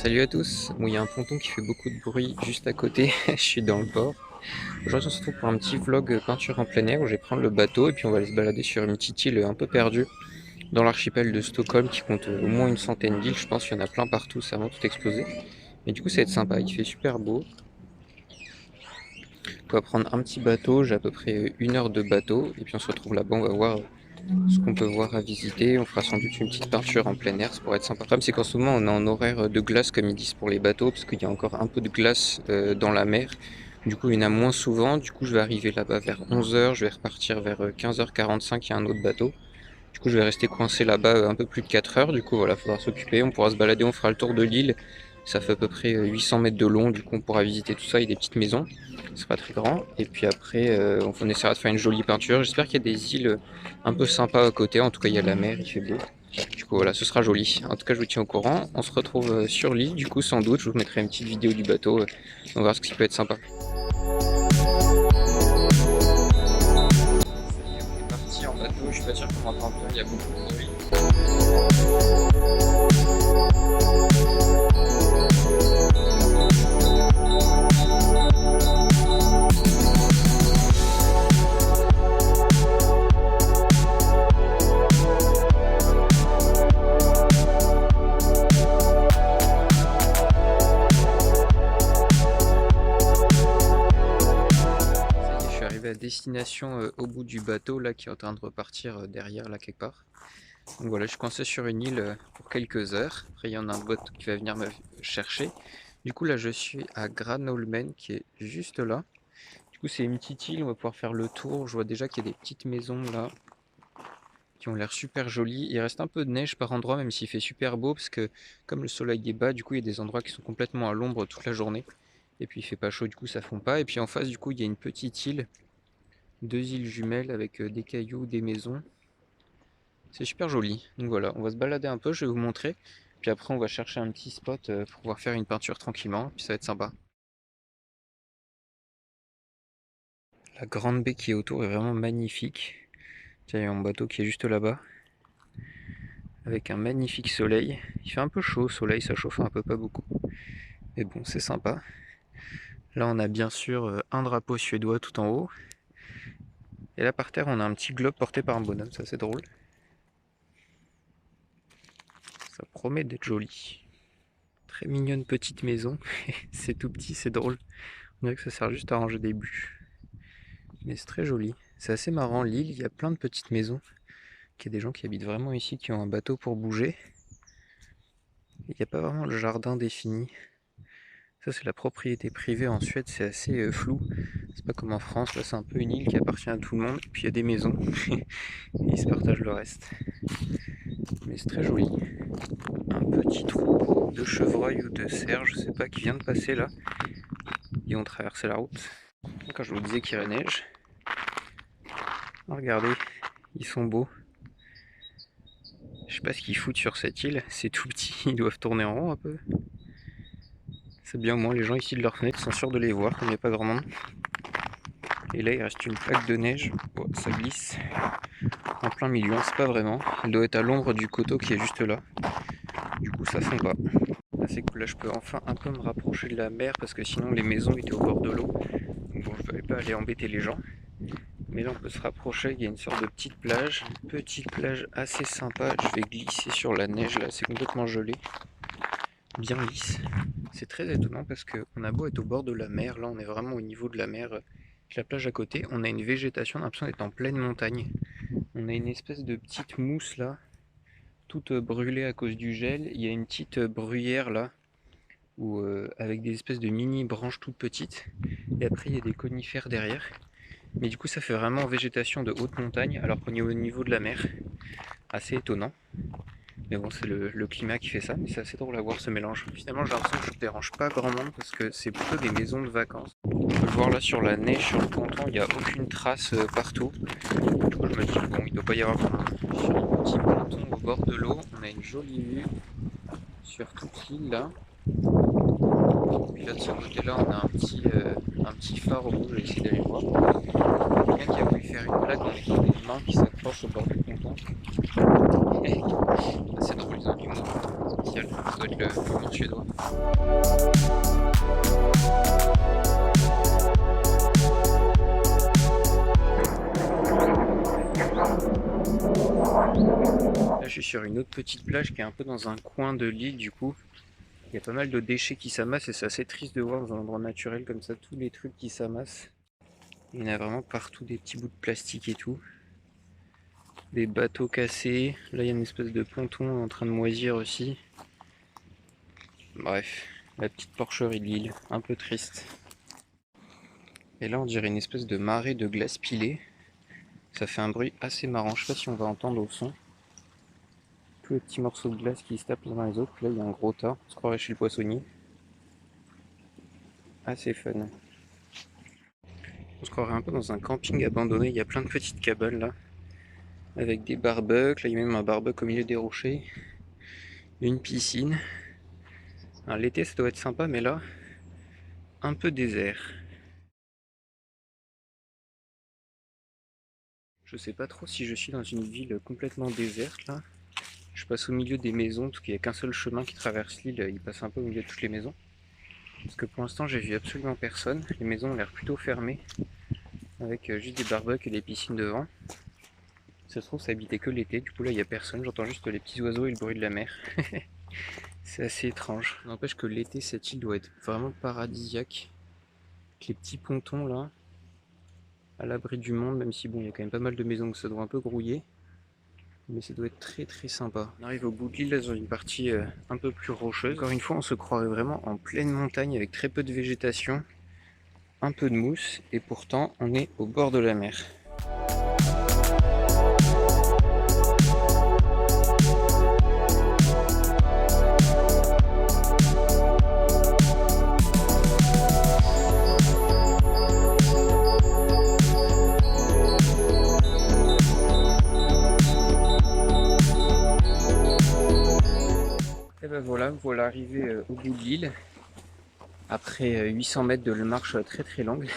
Salut à tous. Bon, il y a un ponton qui fait beaucoup de bruit juste à côté. Je suis dans le port. Aujourd'hui, on se retrouve pour un petit vlog peinture en plein air où je vais prendre le bateau et puis on va aller se balader sur une petite île un peu perdue dans l'archipel de Stockholm qui compte au moins une centaine d'îles. Je pense qu'il y en a plein partout, ça va tout exploser. Mais du coup, ça va être sympa. Il fait super beau. On va prendre un petit bateau. J'ai à peu près 1 heure de bateau et puis on se retrouve là-bas. On va voir ce qu'on peut voir à visiter. On fera sans doute une petite peinture en plein air, ça pourrait être sympa. Le problème, c'est qu'en ce moment, on est en horaire de glace, comme ils disent pour les bateaux, parce qu'il y a encore un peu de glace dans la mer. Du coup, il y en a moins souvent. Du coup, je vais arriver là-bas vers 11 heures. Je vais repartir vers 15h45. Il y a un autre bateau. Du coup, je vais rester coincé là-bas un peu plus de 4 heures. Du coup, voilà, il faudra s'occuper. On pourra se balader, on fera le tour de l'île. Ça fait à peu près 800 mètres de long. Du coup, on pourra visiter tout ça. Il y a des petites maisons. C'est pas très grand. Et puis après, on essaiera de faire une jolie peinture. J'espère qu'il y a des îles un peu sympas à côté. En tout cas, il y a la mer, il fait beau. Du coup, voilà, ce sera joli. En tout cas, je vous tiens au courant. On se retrouve sur l'île. Du coup, sans doute, je vous mettrai une petite vidéo du bateau. On verra ce qui peut être sympa. On est parti en bateau. Je suis pas sûr qu'on m'entende bien. Il y a beaucoup de bruit. À destination au bout du bateau là qui est en train de repartir derrière là quelque part. Donc voilà, je suis coincé sur une île pour quelques heures. Après il y en a un bateau qui va venir me chercher. Du coup là je suis à Granholmen qui est juste là. Du coup c'est une petite île, on va pouvoir faire le tour. Je vois déjà qu'il y a des petites maisons là qui ont l'air super jolies. Il reste un peu de neige par endroit même s'il fait super beau parce que comme le soleil est bas, du coup il y a des endroits qui sont complètement à l'ombre toute la journée. Et puis il fait pas chaud, du coup ça fond pas. Et puis en face du coup il y a une petite île. 2 îles jumelles avec des cailloux, des maisons. C'est super joli. Donc voilà, on va se balader un peu, je vais vous montrer. Puis après, on va chercher un petit spot pour pouvoir faire une peinture tranquillement. Puis ça va être sympa. La grande baie qui est autour est vraiment magnifique. Tiens, il y a un bateau qui est juste là-bas. Avec un magnifique soleil. Il fait un peu chaud au soleil, ça chauffe un peu, pas beaucoup. Mais bon, c'est sympa. Là, on a bien sûr un drapeau suédois tout en haut. Et là, par terre, on a un petit globe porté par un bonhomme, ça c'est drôle. Ça promet d'être joli. Très mignonne petite maison. C'est tout petit, c'est drôle. On dirait que ça sert juste à ranger des bûches. Mais c'est très joli. C'est assez marrant, l'île, il y a plein de petites maisons. Il y a des gens qui habitent vraiment ici, qui ont un bateau pour bouger. Il n'y a pas vraiment le jardin défini. Ça c'est la propriété privée en Suède, c'est assez flou. C'est pas comme en France, là c'est un peu une île qui appartient à tout le monde. Et puis il y a des maisons. Et ils se partagent le reste. Mais c'est très joli. Un petit troupeau de chevreuils ou de cerfs, je sais pas, qui vient de passer là. Ils ont traversé la route. Quand je vous disais qu'il y aurait neige. Regardez, ils sont beaux. Je sais pas ce qu'ils foutent sur cette île, c'est tout petit, ils doivent tourner en rond un peu. C'est bien, au moins les gens ici de leur fenêtre sont sûrs de les voir, comme il n'y a pas grand monde. Et là il reste une plaque de neige, oh, ça glisse en plein milieu, c'est pas vraiment. Elle doit être à l'ombre du coteau qui est juste là. Du coup ça fond pas. Là c'est cool, là je peux enfin un peu me rapprocher de la mer parce que sinon les maisons étaient au bord de l'eau. Donc bon, je ne vais pas aller embêter les gens. Mais là on peut se rapprocher, il y a une sorte de petite plage assez sympa. Je vais glisser sur la neige là, c'est complètement gelé, bien lisse. C'est très étonnant parce qu'on a beau être au bord de la mer, là on est vraiment au niveau de la mer. La plage à côté, on a une végétation, on a l'impression d'être en pleine montagne. On a une espèce de petite mousse là, toute brûlée à cause du gel. Il y a une petite bruyère là, avec des espèces de mini branches toutes petites. Et après il y a des conifères derrière. Mais du coup ça fait vraiment végétation de haute montagne alors qu'on est au niveau de la mer. Assez étonnant. Mais bon c'est le climat qui fait ça, mais c'est assez drôle à voir ce mélange. Finalement j'ai l'impression que je ne dérange pas grand monde parce que c'est plutôt des maisons de vacances. On peut le voir là sur la neige, sur le ponton, il n'y a aucune trace partout. Du coup je me dis bon il ne doit pas y avoir grand monde. Sur le petit ponton au bord de l'eau, on a une jolie vue sur toute l'île là. Puis là de ce côté là on a un petit phare au bout, je vais essayer d'aller voir. Quelqu'un qui a voulu faire une blague en mettant des mains qui s'accrochent au bord du ponton. C'est drôle, ils ont du mot spécial. Ça doit être le mot suédois. Là, je suis sur une autre petite plage qui est un peu dans un coin de l'île, du coup. Il y a pas mal de déchets qui s'amassent et c'est assez triste de voir dans un endroit naturel comme ça tous les trucs qui s'amassent. Il y en a vraiment partout, des petits bouts de plastique et tout. Des bateaux cassés. Là, il y a une espèce de ponton en train de moisir aussi. Bref, la petite porcherie de l'île, un peu triste. Et là, on dirait une espèce de marée de glace pilée. Ça fait un bruit assez marrant, je sais pas si on va entendre au son. Tous les petits morceaux de glace qui se tapent l'un dans les autres. Là, il y a un gros tas, on se croirait chez le poissonnier. Assez fun. On se croirait un peu dans un camping abandonné, il y a plein de petites cabanes là. Avec des barbecues, là il y a même un barbecue au milieu des rochers. Une piscine. Alors l'été ça doit être sympa, mais là, un peu désert. Je sais pas trop si je suis dans une ville complètement déserte là. Je passe au milieu des maisons, parce qu'il n'y a qu'un seul chemin qui traverse l'île, il passe un peu au milieu de toutes les maisons. Parce que pour l'instant j'ai vu absolument personne, les maisons ont l'air plutôt fermées, avec juste des barbecues et des piscines devant. Ça se trouve ça habitait que l'été, du coup là il n'y a personne, j'entends juste les petits oiseaux et le bruit de la mer. C'est assez étrange. N'empêche que l'été cette île doit être vraiment paradisiaque. Avec les petits pontons là, à l'abri du monde, même si bon il y a quand même pas mal de maisons que ça doit un peu grouiller. Mais ça doit être très très sympa. On arrive au bout de l'île, là, dans une partie un peu plus rocheuse. Encore une fois, on se croirait vraiment en pleine montagne avec très peu de végétation, un peu de mousse, et pourtant on est au bord de la mer. Et ben voilà arrivé au bout de l'île. Après 800 mètres de marche très très longue.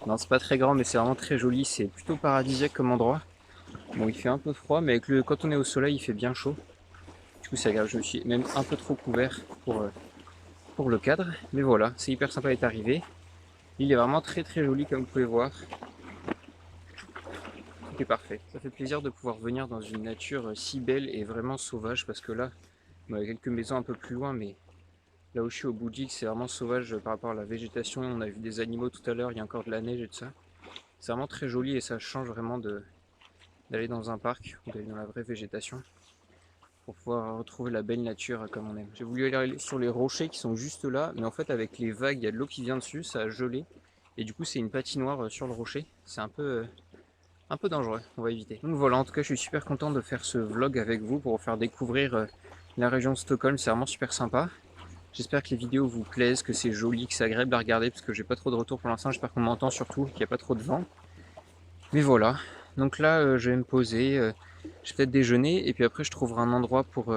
Non, c'est pas très grand, mais c'est vraiment très joli. C'est plutôt paradisiaque comme endroit. Bon, il fait un peu froid, mais quand on est au soleil, il fait bien chaud. Du coup, c'est agréable. Je me suis même un peu trop couvert pour le cadre. Mais voilà, c'est hyper sympa d'être arrivé. L'île est vraiment très très jolie, comme vous pouvez voir. Tout est parfait. Ça fait plaisir de pouvoir venir dans une nature si belle et vraiment sauvage, parce que là, il y a quelques maisons un peu plus loin, mais là où je suis au bout de l'île, c'est vraiment sauvage par rapport à la végétation. On a vu des animaux tout à l'heure, il y a encore de la neige et tout ça. C'est vraiment très joli et ça change vraiment d'aller dans un parc ou d'aller dans la vraie végétation pour pouvoir retrouver la belle nature comme on aime. J'ai voulu aller sur les rochers qui sont juste là, mais en fait avec les vagues, il y a de l'eau qui vient dessus, ça a gelé et du coup c'est une patinoire sur le rocher. C'est un peu dangereux, on va éviter. Donc voilà, en tout cas je suis super content de faire ce vlog avec vous pour vous faire découvrir la région de Stockholm, c'est vraiment super sympa. J'espère que les vidéos vous plaisent, que c'est joli, que c'est agréable à regarder, parce que j'ai pas trop de retour pour l'instant, j'espère qu'on m'entend surtout, qu'il n'y a pas trop de vent. Mais voilà, donc là je vais me poser, je vais peut-être déjeuner, et puis après je trouverai un endroit pour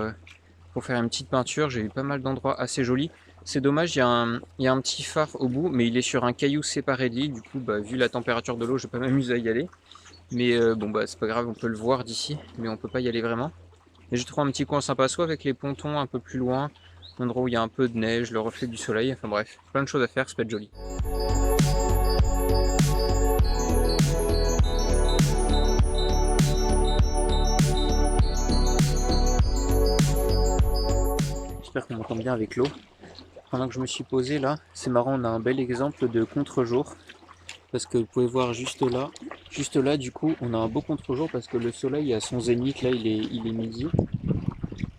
faire une petite peinture. J'ai eu pas mal d'endroits assez jolis. C'est dommage, il y a un petit phare au bout, mais il est sur un caillou séparé de l'île, du coup vu la température de l'eau, je vais pas m'amuser à y aller. Mais bon c'est pas grave, on peut le voir d'ici, mais on peut pas y aller vraiment. Et je trouve un petit coin sympa, soit avec les pontons un peu plus loin, un endroit où il y a un peu de neige, le reflet du soleil, enfin bref, plein de choses à faire, ça peut être joli. J'espère qu'on m'entend bien avec l'eau. Pendant que je me suis posé là, c'est marrant, on a un bel exemple de contre-jour. Parce que vous pouvez voir juste là du coup, on a un beau contre-jour parce que le soleil à son zénith, là il est midi.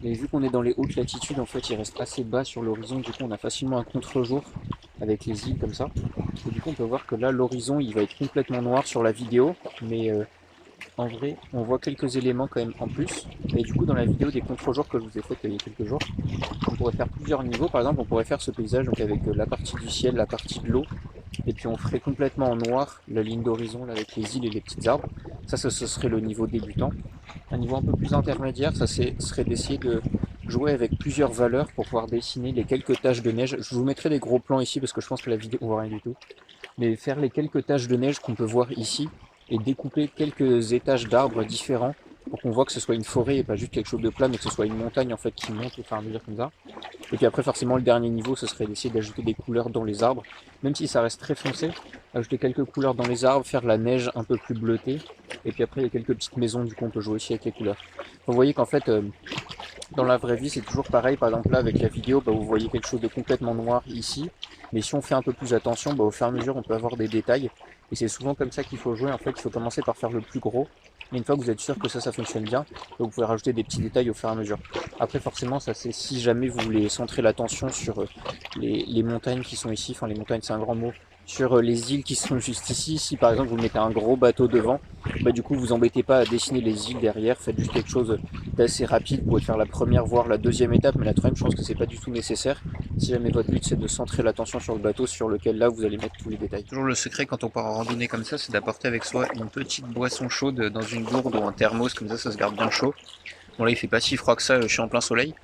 Et vu qu'on est dans les hautes latitudes, en fait, il reste assez bas sur l'horizon. Du coup, on a facilement un contre-jour avec les îles comme ça. Et du coup, on peut voir que là, l'horizon, il va être complètement noir sur la vidéo. Mais en vrai, on voit quelques éléments quand même en plus. Et du coup, dans la vidéo des contre-jours que je vous ai fait il y a quelques jours, on pourrait faire plusieurs niveaux. Par exemple, on pourrait faire ce paysage donc avec la partie du ciel, la partie de l'eau. Et puis on ferait complètement en noir la ligne d'horizon avec les îles et les petits arbres. Ça, ce serait le niveau débutant. Un niveau un peu plus intermédiaire, ça serait d'essayer de jouer avec plusieurs valeurs pour pouvoir dessiner les quelques taches de neige. Je vous mettrai des gros plans ici parce que je pense que la vidéo ne voit rien du tout. Mais faire les quelques taches de neige qu'on peut voir ici et découper quelques étages d'arbres différents pour qu'on voit que ce soit une forêt et pas juste quelque chose de plat, mais que ce soit une montagne en fait qui monte au fur et à mesure comme ça. Et puis après forcément le dernier niveau ce serait d'essayer d'ajouter des couleurs dans les arbres, même si ça reste très foncé, ajouter quelques couleurs dans les arbres, faire la neige un peu plus bleutée, et puis après il y a quelques petites maisons, du coup on peut jouer aussi avec les couleurs. Vous voyez qu'en fait dans la vraie vie c'est toujours pareil, par exemple là avec la vidéo vous voyez quelque chose de complètement noir ici, mais si on fait un peu plus attention, au fur et à mesure on peut avoir des détails, et c'est souvent comme ça qu'il faut jouer, en fait il faut commencer par faire le plus gros, et une fois que vous êtes sûr que ça fonctionne bien, vous pouvez rajouter des petits détails au fur et à mesure. Après forcément ça c'est si jamais vous voulez centrer l'attention sur les montagnes qui sont ici, enfin les montagnes c'est un grand mot, sur les îles qui sont juste ici. Si par exemple vous mettez un gros bateau devant, du coup vous embêtez pas à dessiner les îles derrière, faites juste quelque chose d'assez rapide. Vous pouvez faire la première voire la deuxième étape, mais la troisième je pense que c'est pas du tout nécessaire. Si jamais votre but c'est de centrer l'attention sur le bateau sur lequel là vous allez mettre tous les détails. Toujours le secret quand on part en randonnée comme ça, c'est d'apporter avec soi une petite boisson chaude dans une gourde ou un thermos, comme ça se garde bien chaud. Bon là il fait pas si froid que ça, je suis en plein soleil.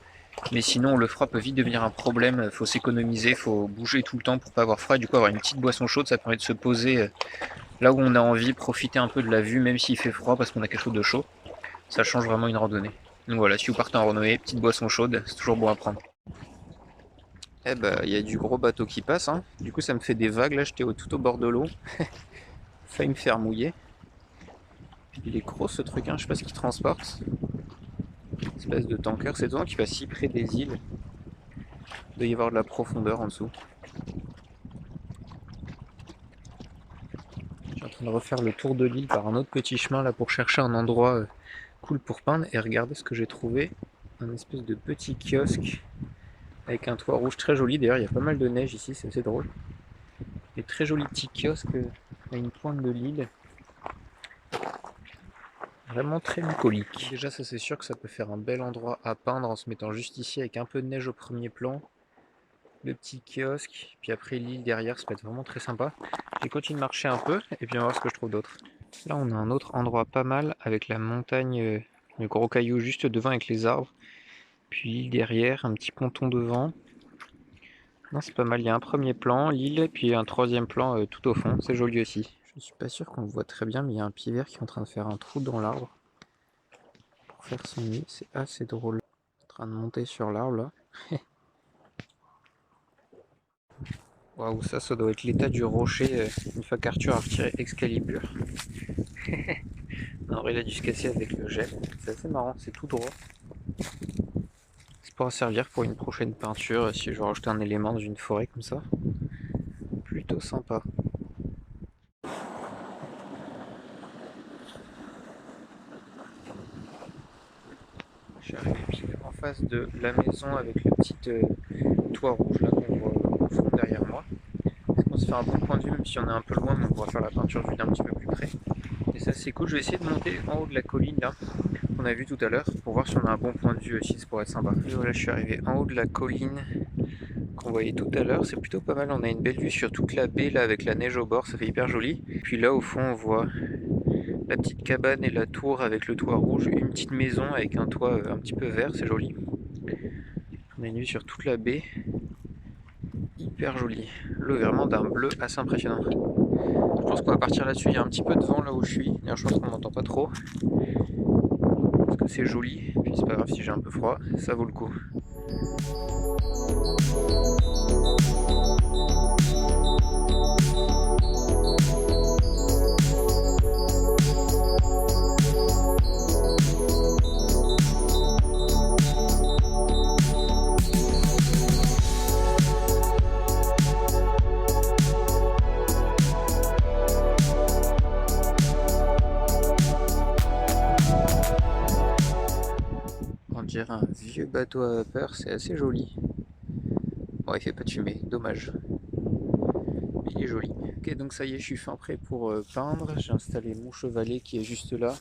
Mais sinon le froid peut vite devenir un problème, faut s'économiser, faut bouger tout le temps pour pas avoir froid, et du coup avoir une petite boisson chaude ça permet de se poser là où on a envie, profiter un peu de la vue même s'il fait froid parce qu'on a quelque chose de chaud, ça change vraiment une randonnée. Donc voilà, si vous partez en randonnée, petite boisson chaude, c'est toujours bon à prendre. Eh bah il y a du gros bateau qui passe, hein. Du coup ça me fait des vagues, là j'étais tout au bord de l'eau, failli me faire mouiller. Il est gros ce truc, hein. Je sais pas ce qu'il transporte. Espèce de tanker, c'est étonnant qu'il va si près des îles. Il doit y avoir de la profondeur en dessous. Je suis en train de refaire le tour de l'île par un autre petit chemin là pour chercher un endroit cool pour peindre, et regardez ce que j'ai trouvé. Un espèce de petit kiosque avec un toit rouge très joli. D'ailleurs il y a pas mal de neige ici, c'est assez drôle. Des très jolis petits kiosques à une pointe de l'île. Vraiment très bucolique. Déjà ça c'est sûr que ça peut faire un bel endroit à peindre en se mettant juste ici avec un peu de neige au premier plan. Le petit kiosque, puis après l'île derrière, ça peut être vraiment très sympa. Je continue de marcher un peu et puis on va voir ce que je trouve d'autre. Là on a un autre endroit pas mal avec la montagne, le gros caillou juste devant avec les arbres. Puis l'île derrière, un petit ponton devant. Non c'est pas mal, il y a un premier plan, l'île, puis un troisième plan tout au fond, c'est joli aussi. Je suis pas sûr qu'on le voit très bien, mais il y a un pied vert qui est en train de faire un trou dans l'arbre pour faire son nid, c'est assez drôle. Il est en train de monter sur l'arbre là. Waouh, ça doit être l'état du rocher une fois qu'Arthur a retiré Excalibur. Alors il a dû se casser avec le gel. C'est assez marrant, c'est tout droit. Ça pourra servir pour une prochaine peinture si je veux rajouter un élément dans une forêt comme ça. Plutôt sympa. Je suis arrivé pile en face de la maison avec le petit toit rouge là qu'on voit au fond derrière moi. On se fait un bon point de vue, même si on est un peu loin, mais on pourra faire la peinture vue d'un petit peu plus près. Et ça c'est cool, je vais essayer de monter en haut de la colline là, qu'on a vu tout à l'heure, pour voir si on a un bon point de vue aussi, ça pourrait être sympa. Et voilà, je suis arrivé en haut de la colline qu'on voyait tout à l'heure, c'est plutôt pas mal, on a une belle vue sur toute la baie là avec la neige au bord, ça fait hyper joli. Puis là au fond on voit la petite cabane et la tour avec le toit rouge, une petite maison avec un toit un petit peu vert, c'est joli. On a une vue sur toute la baie, hyper jolie. L'eau est vraiment d'un bleu assez impressionnant. Je pense qu'on va partir là-dessus, il y a un petit peu de vent là où je suis, d'ailleurs je pense qu'on m'entend pas trop. Parce que c'est joli, puis c'est pas grave si j'ai un peu froid, ça vaut le coup. On dirait un vieux bateau à vapeur, c'est assez joli. Bon, il fait pas de fumée, dommage. Mais il est joli. Ok, donc ça y est, je suis fin prêt pour peindre. J'ai installé mon chevalet qui est juste là.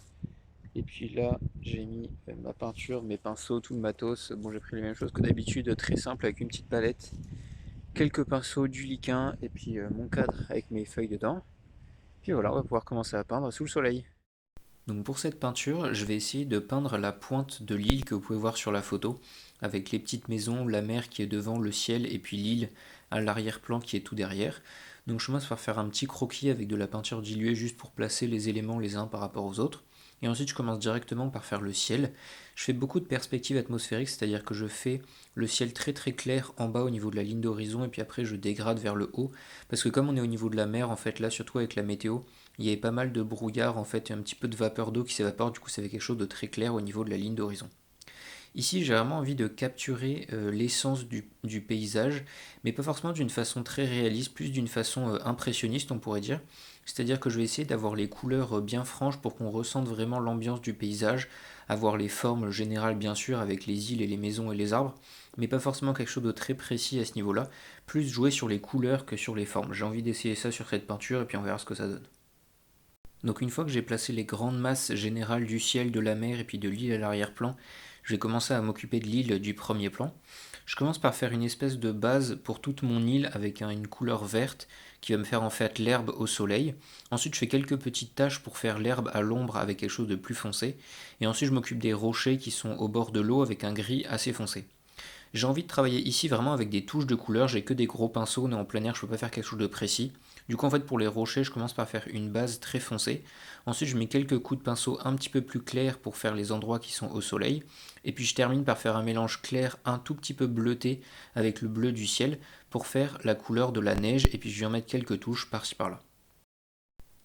Et puis là, j'ai mis ma peinture, mes pinceaux, tout le matos. Bon, j'ai pris les mêmes choses que d'habitude, très simple avec une petite palette. Quelques pinceaux, du liquin et puis mon cadre avec mes feuilles dedans. Puis voilà, on va pouvoir commencer à peindre sous le soleil. Donc pour cette peinture, je vais essayer de peindre la pointe de l'île que vous pouvez voir sur la photo, avec les petites maisons, la mer qui est devant, le ciel et puis l'île à l'arrière-plan qui est tout derrière. Donc je commence par faire un petit croquis avec de la peinture diluée juste pour placer les éléments les uns par rapport aux autres. Et ensuite je commence directement par faire le ciel. Je fais beaucoup de perspectives atmosphériques, c'est-à-dire que je fais le ciel très très clair en bas au niveau de la ligne d'horizon et puis après je dégrade vers le haut. Parce que comme on est au niveau de la mer, en fait là surtout avec la météo, il y avait pas mal de brouillard en fait, et un petit peu de vapeur d'eau qui s'évapore, du coup ça fait quelque chose de très clair au niveau de la ligne d'horizon. Ici, j'ai vraiment envie de capturer l'essence du paysage, mais pas forcément d'une façon très réaliste, plus d'une façon impressionniste, on pourrait dire. C'est-à-dire que je vais essayer d'avoir les couleurs bien franches pour qu'on ressente vraiment l'ambiance du paysage, avoir les formes générales bien sûr avec les îles et les maisons et les arbres, mais pas forcément quelque chose de très précis à ce niveau-là, plus jouer sur les couleurs que sur les formes. J'ai envie d'essayer ça sur cette peinture et puis on verra ce que ça donne. Donc une fois que j'ai placé les grandes masses générales du ciel, de la mer et puis de l'île à l'arrière-plan, je vais commencer à m'occuper de l'île du premier plan. Je commence par faire une espèce de base pour toute mon île avec une couleur verte qui va me faire en fait l'herbe au soleil. Ensuite je fais quelques petites taches pour faire l'herbe à l'ombre avec quelque chose de plus foncé. Et ensuite je m'occupe des rochers qui sont au bord de l'eau avec un gris assez foncé. J'ai envie de travailler ici vraiment avec des touches de couleur, j'ai que des gros pinceaux, on est en plein air, je peux pas faire quelque chose de précis. Du coup en fait pour les rochers je commence par faire une base très foncée. Ensuite je mets quelques coups de pinceau un petit peu plus clairs pour faire les endroits qui sont au soleil. Et puis je termine par faire un mélange clair un tout petit peu bleuté avec le bleu du ciel pour faire la couleur de la neige et puis je vais en mettre quelques touches par-ci par-là.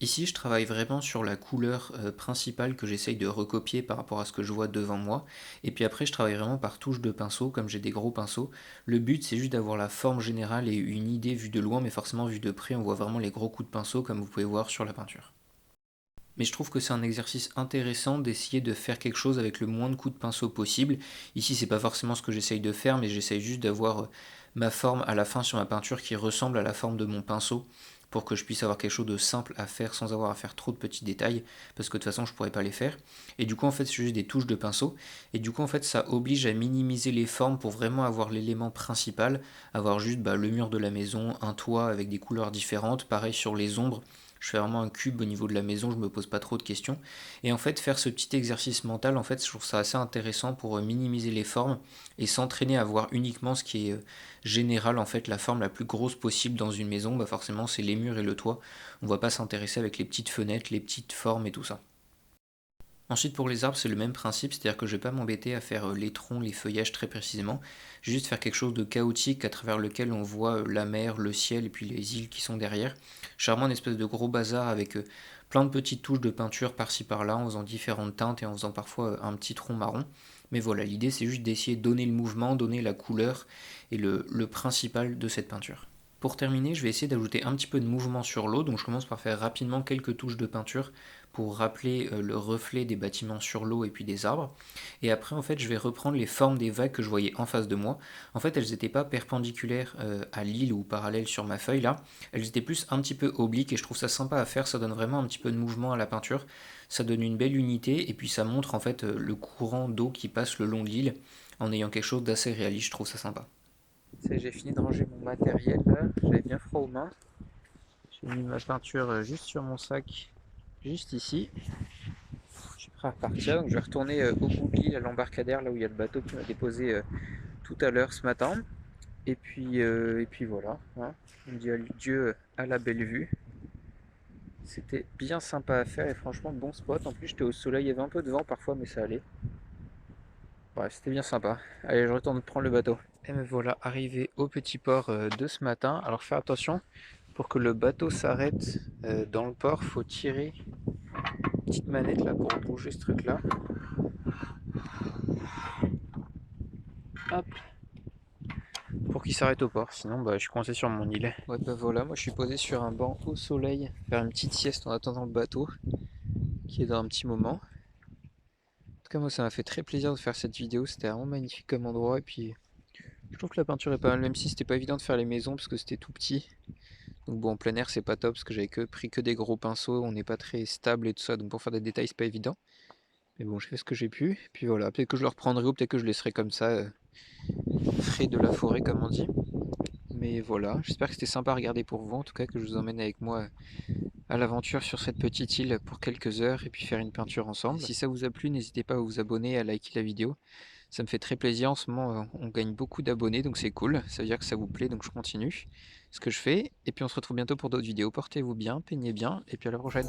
Ici, je travaille vraiment sur la couleur principale que j'essaye de recopier par rapport à ce que je vois devant moi. Et puis après, je travaille vraiment par touche de pinceau, comme j'ai des gros pinceaux. Le but, c'est juste d'avoir la forme générale et une idée vue de loin, mais forcément vue de près, on voit vraiment les gros coups de pinceau, comme vous pouvez voir sur la peinture. Mais je trouve que c'est un exercice intéressant d'essayer de faire quelque chose avec le moins de coups de pinceau possible. Ici, c'est pas forcément ce que j'essaye de faire, mais j'essaye juste d'avoir ma forme à la fin sur ma peinture qui ressemble à la forme de mon pinceau pour que je puisse avoir quelque chose de simple à faire sans avoir à faire trop de petits détails parce que de toute façon je pourrais pas les faire. Et du coup en fait c'est juste des touches de pinceau et du coup en fait ça oblige à minimiser les formes pour vraiment avoir l'élément principal, avoir juste le mur de la maison, un toit avec des couleurs différentes, pareil sur les ombres. Je fais vraiment un cube au niveau de la maison, je me pose pas trop de questions. Et en fait, faire ce petit exercice mental, en fait, je trouve ça assez intéressant pour minimiser les formes et s'entraîner à voir uniquement ce qui est général, en fait, la forme la plus grosse possible dans une maison. Bah forcément, c'est les murs et le toit. On va pas s'intéresser avec les petites fenêtres, les petites formes et tout ça. Ensuite pour les arbres c'est le même principe, c'est-à-dire que je vais pas m'embêter à faire les troncs, les feuillages très précisément, je vais juste faire quelque chose de chaotique à travers lequel on voit la mer, le ciel et puis les îles qui sont derrière. Je fais vraiment une espèce de gros bazar avec plein de petites touches de peinture par-ci par-là en faisant différentes teintes et en faisant parfois un petit tronc marron. Mais voilà, l'idée c'est juste d'essayer de donner le mouvement, donner la couleur et le principal de cette peinture. Pour terminer, je vais essayer d'ajouter un petit peu de mouvement sur l'eau, donc je commence par faire rapidement quelques touches de peinture pour rappeler le reflet des bâtiments sur l'eau et puis des arbres. Et après, en fait, je vais reprendre les formes des vagues que je voyais en face de moi. En fait, elles n'étaient pas perpendiculaires à l'île ou parallèles sur ma feuille là, elles étaient plus un petit peu obliques et je trouve ça sympa à faire, ça donne vraiment un petit peu de mouvement à la peinture, ça donne une belle unité et puis ça montre en fait le courant d'eau qui passe le long de l'île en ayant quelque chose d'assez réaliste, je trouve ça sympa. J'ai fini de ranger mon matériel là, j'avais bien froid aux mains. J'ai mis ma peinture juste sur mon sac, juste ici. Je suis prêt à repartir, donc je vais retourner au bout de l'île à l'embarcadère, là où il y a le bateau qui m'a déposé tout à l'heure ce matin. Et puis voilà, hein. On dit adieu à la belle vue. C'était bien sympa à faire et franchement bon spot. En plus j'étais au soleil, il y avait un peu de vent parfois mais ça allait. Bref, c'était bien sympa. Allez, je retourne prendre le bateau. Et me voilà arrivé au petit port de ce matin. Alors fais attention, pour que le bateau s'arrête dans le port, faut tirer une petite manette là pour bouger ce truc là. Hop, pour qu'il s'arrête au port, sinon je suis coincé sur mon île. Ouais voilà, moi je suis posé sur un banc au soleil, faire une petite sieste en attendant le bateau, qui est dans un petit moment. En tout cas moi ça m'a fait très plaisir de faire cette vidéo, c'était vraiment magnifique comme endroit et puis je trouve que la peinture est pas mal, même si c'était pas évident de faire les maisons parce que c'était tout petit. Donc bon, en plein air c'est pas top parce que j'avais pris que des gros pinceaux, on n'est pas très stable et tout ça, donc pour faire des détails c'est pas évident. Mais bon, je fais ce que j'ai pu, puis voilà, peut-être que je le reprendrai ou peut-être que je laisserai comme ça, frais de la forêt comme on dit. Mais voilà, j'espère que c'était sympa à regarder pour vous, en tout cas que je vous emmène avec moi à l'aventure sur cette petite île pour quelques heures et puis faire une peinture ensemble. Si ça vous a plu, n'hésitez pas à vous abonner, à liker la vidéo. Ça me fait très plaisir, en ce moment on gagne beaucoup d'abonnés donc c'est cool, ça veut dire que ça vous plaît donc je continue ce que je fais. Et puis on se retrouve bientôt pour d'autres vidéos, portez-vous bien, peignez bien et puis à la prochaine.